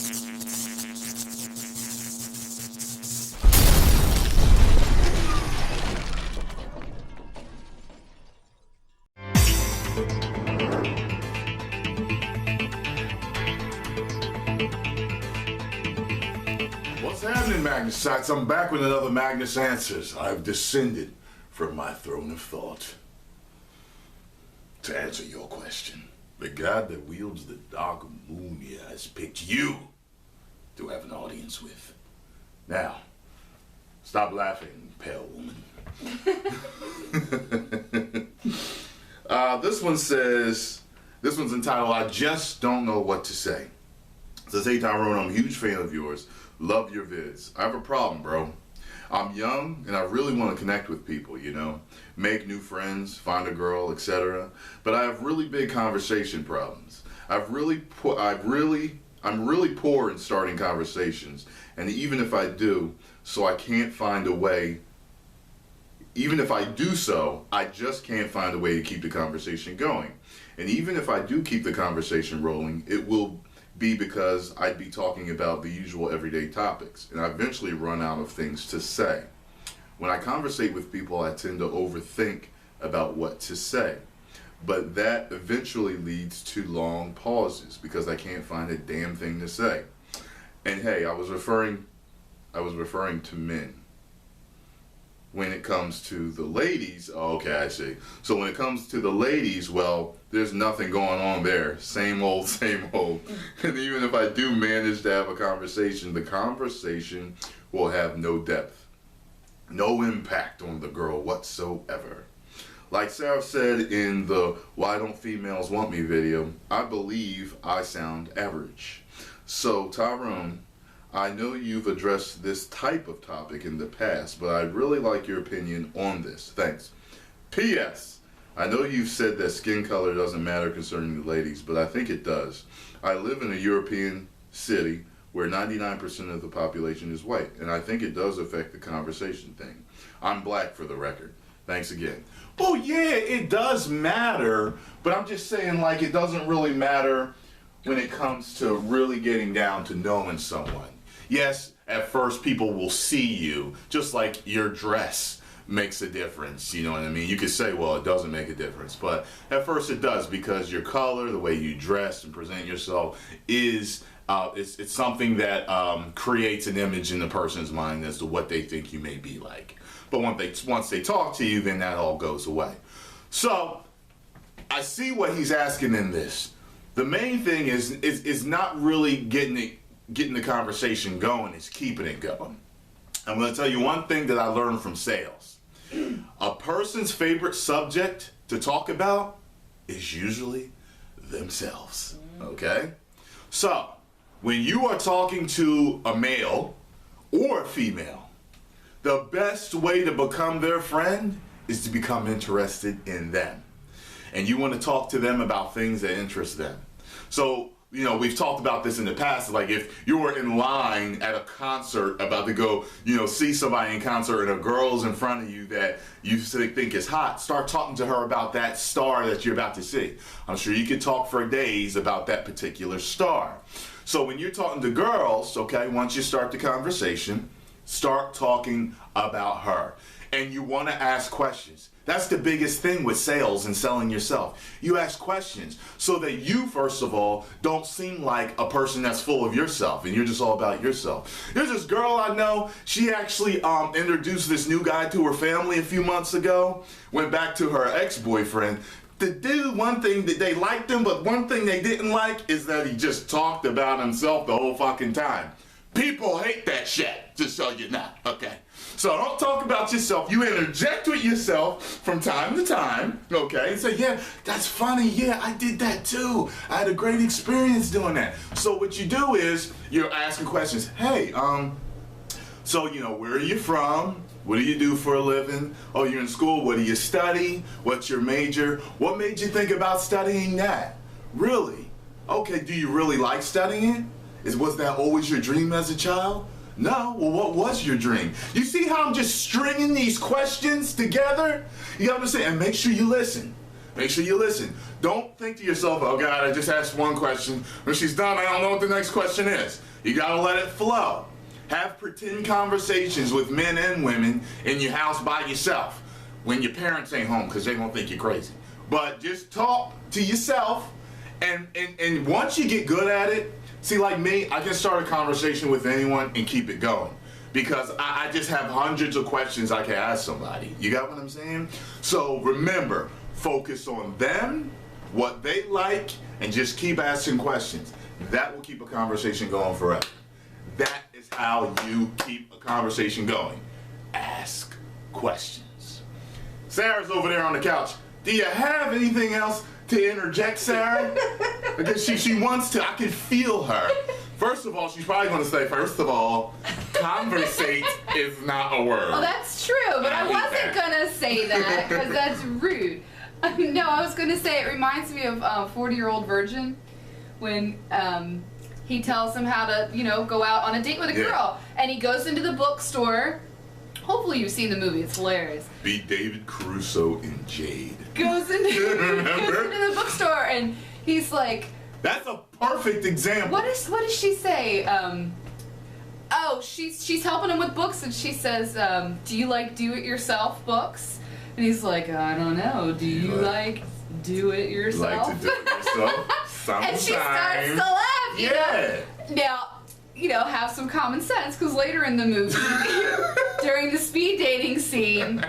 What's happening, Magnus Sites? I'm back with another Magnus Answers. I've descended from my throne of thought to answer your question. The God that wields the dark moon here has picked you to have an audience with. Now, stop laughing, pale woman. This one's entitled, I Just Don't Know What to Say. It says, hey Tyrone, I'm a huge fan of yours. Love your vids. I have a problem, bro. I'm young and I really want to connect with people, you know, make new friends, find a girl, etc. But I have really big conversation problems. I'm really poor in starting conversations, and even if I do, I can't find a way. Even if I do so, I just can't find a way to keep the conversation going. And even if I do keep the conversation rolling, it will be because I'd be talking about the usual everyday topics, and I eventually run out of things to say. When I conversate with people, I tend to overthink about what to say, but that eventually leads to long pauses because I can't find a damn thing to say. And hey, I was referring to men. When it comes to the ladies, okay, I see. So when it comes to the ladies, well, there's nothing going on there. Same old, same old. And even if I do manage to have a conversation, the conversation will have no depth, no impact on the girl whatsoever. Like Sarah said in the Why Don't Females Want Me video, I believe I sound average. So Tyrone, I know you've addressed this type of topic in the past, but I'd really like your opinion on this. Thanks. P.S. I know you've said that skin color doesn't matter concerning the ladies, but I think it does. I live in a European city where 99% of the population is white, and I think it does affect the conversation thing. I'm black for the record. Thanks again. Oh yeah, it does matter, but I'm just saying, like, it doesn't really matter when it comes to really getting down to knowing someone. Yes, at first people will see you, just like your dress makes a difference, you know what I mean? You could say, well, it doesn't make a difference, but at first it does, because your color, the way you dress and present yourself is, it's something that creates an image in the person's mind as to what they think you may be like. But once they talk to you, then that all goes away. So, I see what he's asking in this. The main thing is not really getting the conversation going, it's keeping it going. I'm going to tell you one thing that I learned from sales. A person's favorite subject to talk about is usually themselves, okay? So, when you are talking to a male or a female, the best way to become their friend is to become interested in them. And you want to talk to them about things that interest them. So, you know, we've talked about this in the past, like if you were in line at a concert about to go, you know, see somebody in concert and a girl's in front of you that you think is hot, start talking to her about that star that you're about to see. I'm sure you could talk for days about that particular star. So when you're talking to girls, okay, once you start the conversation, start talking about her. And you want to ask questions. That's the biggest thing with sales and selling yourself. You ask questions so that you, first of all, don't seem like a person that's full of yourself and you're just all about yourself. There's this girl I know, she actually introduced this new guy to her family a few months ago, went back to her ex-boyfriend. The dude, one thing that they liked him, but one thing they didn't like is that he just talked about himself the whole fucking time. People hate that shit, just so you know, okay? So don't talk about yourself. You interject with yourself from time to time, okay? And say, yeah, that's funny. Yeah, I did that too. I had a great experience doing that. So what you do is you're asking questions. Hey, so, you know, where are you from? What do you do for a living? Oh, you're in school. What do you study? What's your major? What made you think about studying that? Really? Okay, do you really like studying it? Was that always your dream as a child? No, well, what was your dream? You see how I'm just stringing these questions together? You got to say, and make sure you listen. Make sure you listen. Don't think to yourself, oh God, I just asked one question. When she's done, I don't know what the next question is. You gotta let it flow. Have pretend conversations with men and women in your house by yourself when your parents ain't home, because they're gonna think you're crazy. But just talk to yourself, and once you get good at it, see, like me, I can start a conversation with anyone and keep it going. Because I just have hundreds of questions I can ask somebody. You got what I'm saying? So remember, focus on them, what they like, and just keep asking questions. That will keep a conversation going forever. That is how you keep a conversation going. Ask questions. Sarah's over there on the couch. Do you have anything else to interject, Sarah? Because she wants to. I can feel her. First of all, she's probably going to say, first of all, conversate is not a word. Well, that's true, but I wasn't going to say that because that's rude. No, I was going to say it reminds me of 40-Year-Old Virgin when he tells him how to, go out on a date with a girl. And he goes into the bookstore. Hopefully you've seen the movie. It's hilarious. Beat David Caruso in Jade. Goes into the bookstore and he's like... That's a perfect example. What does she say? She's helping him with books, and she says, "Do you like do-it-yourself books?" And he's like, "I don't know. Do you like do it yourself?" Like to do it yourself? Sometimes. And she starts to laugh. You know? Now, have some common sense, because later in the movie, during the speed dating scene,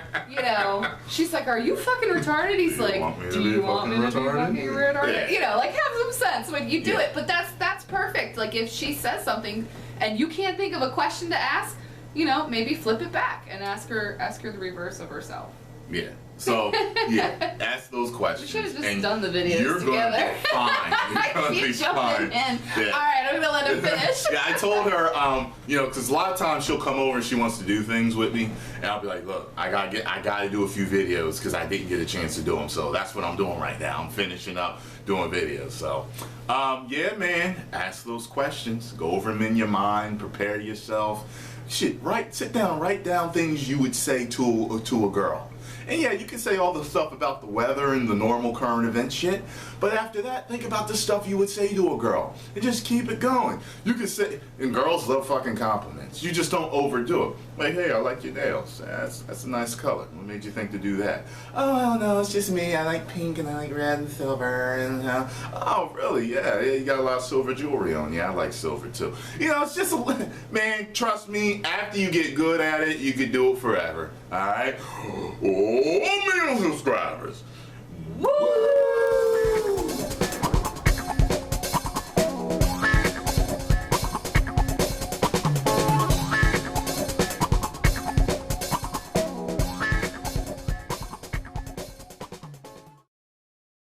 she's like, "Are you fucking retarded?" He's like, "Do you want me to be fucking retarded?" Yeah. Have some sense when you do it. But that's perfect. Like, if she says something and you can't think of a question to ask, maybe flip it back and ask her the reverse of herself. Yeah. So, ask those questions. We should have just done the videos you're together. Gonna be fine. You're gonna be fine. In. Yeah. All right, I'm gonna let him finish. Yeah, I told her, because a lot of times she'll come over and she wants to do things with me, and I'll be like, look, I gotta do a few videos because I didn't get a chance to do them. So that's what I'm doing right now. I'm finishing up doing videos. So, yeah, man, ask those questions. Go over them in your mind. Prepare yourself. Shit, sit down, write down things you would say to a girl. And yeah, you can say all the stuff about the weather and the normal current event shit, but after that, think about the stuff you would say to a girl, and just keep it going. You can say, and girls love fucking compliments. You just don't overdo it. Like, hey, I like your nails. That's a nice color. What made you think to do that? Oh, I don't know. It's just me. I like pink and I like red and silver. And oh, really? Yeah, you got a lot of silver jewelry on. Yeah, I like silver too. It's just man. Trust me. After you get good at it, you can do it forever. All right. Oh, million subscribers. Woo!